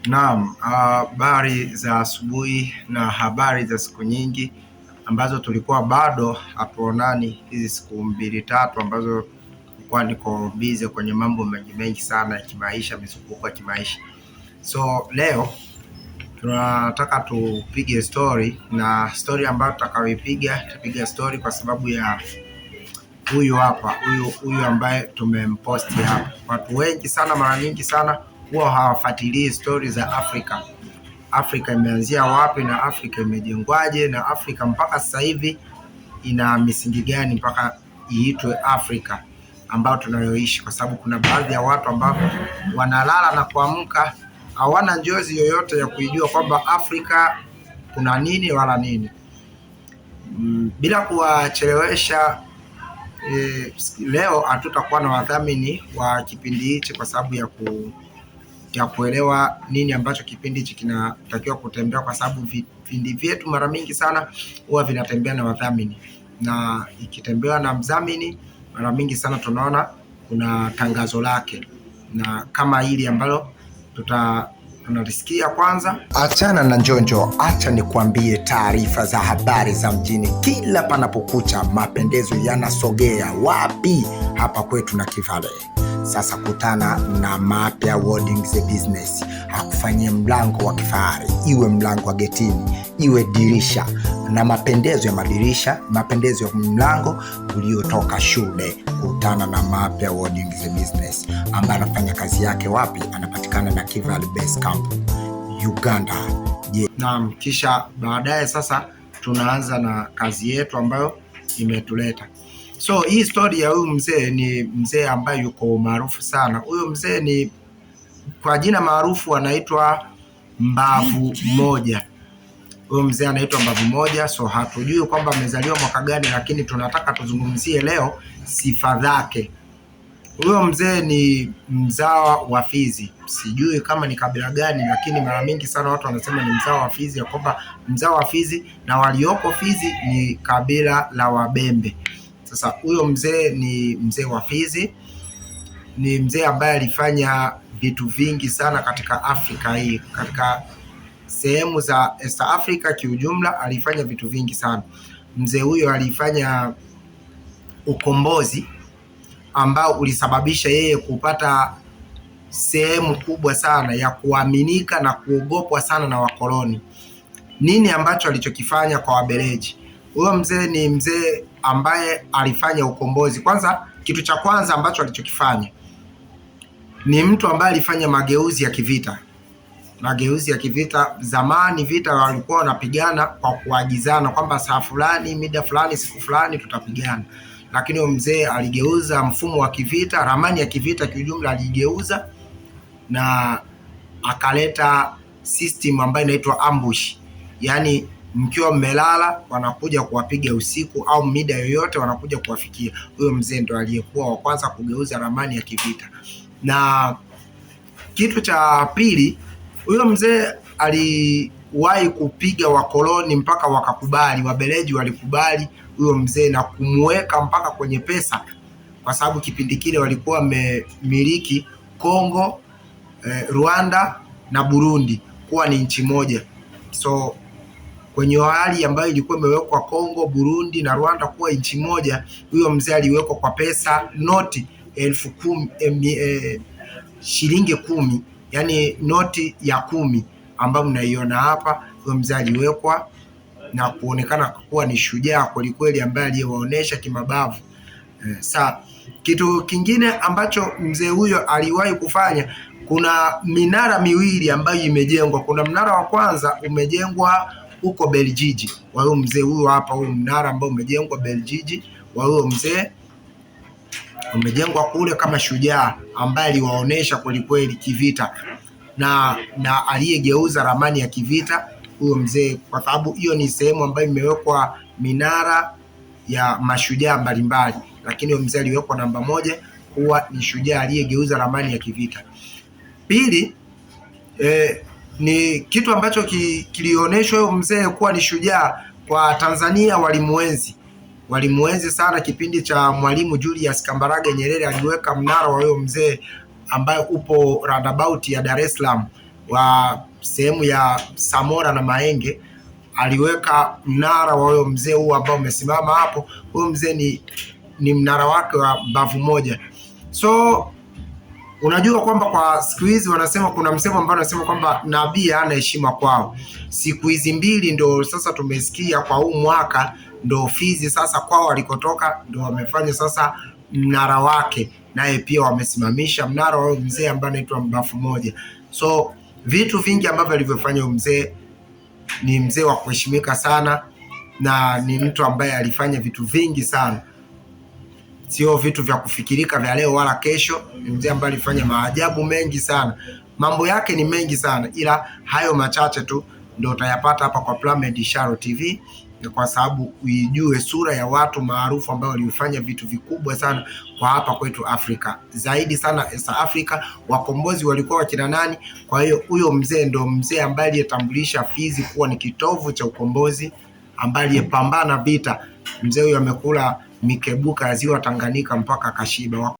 Naam, habari za asubuhi na habari za siku nyingi ambazo tulikuwa bado hatuonani, hizi siku mbili tatu ambazo nilikuwa niko busy kwenye mambo mengi sana ya kimaisha, misukuko ya kimaisha. So leo tunataka tupige story, na story ambayo tutapiga story kwa sababu ya huyu hapa, huyu ambaye tumemposti hapa. Watu wengi sana, mara nyingi sana huwa hawafuatilii story za Afrika. Afrika imeanzia wapi na Afrika imejengwaje na Afrika mpaka sasa hivi ina misingi gani mpaka iitwe Afrika ambayo tunayoishi, kwa sababu kuna baadhi ya watu ambao wanalala na kuamka hawana njozi yoyote ya kuijua kwamba Afrika kuna nini wala nini. Bila kuwachelewesha, leo hatutakuwa na wadhamini wa kipindi hichi kwa sababu ya kuelewa nini ambacho kipindi hichi kinatakiwa kutembea, kwa sababu vipindi vyetu mara mingi sana huwa vinatembea na wadhamini, na ikitembewa na mdhamini mara mingi sana tunaona kuna tangazo lake, na kama hili ambalo tunalisikia. Kwanza achana na njonjo, acha nikwambie taarifa za habari za mjini. Kila panapokucha mapendezo yanasogea. Wapi? Hapa kwetu na Kivale. Sasa kutana na Mapya Holdings Business, hakufanyia mlango wa kifahari, iwe mlango wa getini, iwe dirisha na mapendezo ya madirisha, mapendezo ya mlango uliotoka shule. Kutana na Mapya Holdings Business ambaye anafanya kazi yake wapi? Anapatikana na Kivale Base Camp, Uganda. Naam, kisha baadaye sasa tunaanza na kazi yetu ambayo imetuleta. So hii story ya huyu mzee ni mzee ambaye yuko maarufu sana. Huyo mzee ni kwa jina maarufu anaitwa Mbavu Moja. Huyo mzee anaitwa Mbavu Moja. So hatujui kwamba amezaliwa mwaka gani, lakini tunataka tuzungumzie leo sifa zake. Huyo mzee ni mzawa wa Fizi. Sijui kama ni kabila gani, lakini mara mingi sana watu wanasema ni mzawa wa Fizi, ya kwamba mzawa wa Fizi na walioko Fizi ni kabila la Wabembe. Sasa huyo mzee ni mzee wa Fizi, ni mzee ambaye alifanya vitu vingi sana katika Afrika hii, katika sehemu za East Africa kiujumla alifanya vitu vingi sana. Mzee huyo alifanya ukombozi ambao ulisababisha yeye kupata sehemu kubwa sana ya kuaminika na kuogopwa sana na wakoloni. Nini ambacho alichokifanya kwa Wabeleji? Huyo mzee ni mzee ambaye alifanya ukombozi. Kwanza, kitu cha kwanza ambacho alichokifanya ni mtu ambaye alifanya mageuzi ya kivita. Mageuzi ya kivita, zamani vita walikuwa wanapigana kwa kuagizana kwamba saa fulani, mida fulani, siku fulani tutapigana. Lakini huyo mzee aligeuza mfumo wa kivita, ramani ya kivita kiujumla aligeuza, na akaleta system ambayo inaitwa ambush. Yaani mkiwa mmelala wanakuja kuwapiga usiku, au mida yoyote wanakuja kuwafikia. Huyo mzee ndo aliyekuwa wa kwanza kugeuza ramani ya kivita. Na kitu cha pili, huyo mzee aliwahi kupiga wakoloni mpaka wakakubali, Wabeleji walikubali huyo mzee na kumweka mpaka kwenye pesa, kwa sababu kipindi kile walikuwa wamemiliki Kongo, Rwanda na Burundi kuwa ni nchi moja. So kwenye hali ambayo ilikuwa imewekwa Kongo, Burundi na Rwanda kuwa nchi moja, huyo mzee aliwekwa kwa pesa noti 10,000, shilingi 10, yani noti ya 10 ambayo mnaiona hapa. Huyo mzee aliwekwa na kuonekana kuwa ni shujaa kwelikweli ambaye aliyewaonesha kimabavu. Kitu kingine ambacho mzee huyo aliwahi kufanya, kuna minara miwili ambayo imejengwa. Kuna mnara wa kwanza umejengwa huko Beljiji wa huyo mzee huyo hapa. Huyo mnara ambao umejengwa Beljiji wa huyo mzee umejengwa kule kama shujaa ambaye aliwaonesha kwelikweli kivita, na aliyegeuza ramani ya kivita huyo mzee, kwa sababu hiyo ni sehemu ambayo imewekwa minara ya mashujaa mbalimbali, lakini huyo mzee aliwekwa namba 1 kuwa ni shujaa aliyegeuza ramani ya kivita. Pili, ni kitu ambacho kilioneshwa huyo mzee kuwa ni shujaa kwa Tanzania. Walimuenzi sana kipindi cha Mwalimu Julius Kambarage Nyerere. Aliweka mnara wa huyo mzee ambaye upo roundabout ya Dar es Salaam wa sehemu ya Samora na Mahenge aliweka mnara wa huyo mzee huu ambao umesimama hapo. Huyo mzee ni mnara wake wa mbavu moja. So unajua kwamba kwa siku hizi wanasema, kuna msemo ambao unasema kwamba nabii hana heshima kwao. Siku hizi mbili ndo sasa tumesikia kwa huu mwaka ndo Fizi sasa kwao walikotoka ndo wamefanya sasa mnara wake, naye pia wamesimamisha mnara wa mzee ambaye anaitwa mbavu moja. So vitu vingi ambavyo alivyofanya mzee, ni mzee wa kuheshimika sana na ni mtu ambaye alifanya vitu vingi sana, sio vitu vya kufikirika vya leo wala kesho. Ni mzee ambaye alifanya maajabu mengi sana, mambo yake ni mengi sana, ila hayo machache tu ndio utayapata hapa kwa Plamed Sharo TV, kwa sababu uijue sura ya watu maarufu ambao walifanya vitu vikubwa sana kwa hapa kwetu Afrika, zaidi sana East Africa. Wakombozi walikuwa wakina nani? Kwa hiyo huyo mzee ndo mzee ambaye aliyetambulisha Fizi kuwa ni kitovu cha ukombozi, ambaye aliyepambana vita. Mzee huyo amekula mikebuka ya ziwa Tanganyika mpaka kashiba.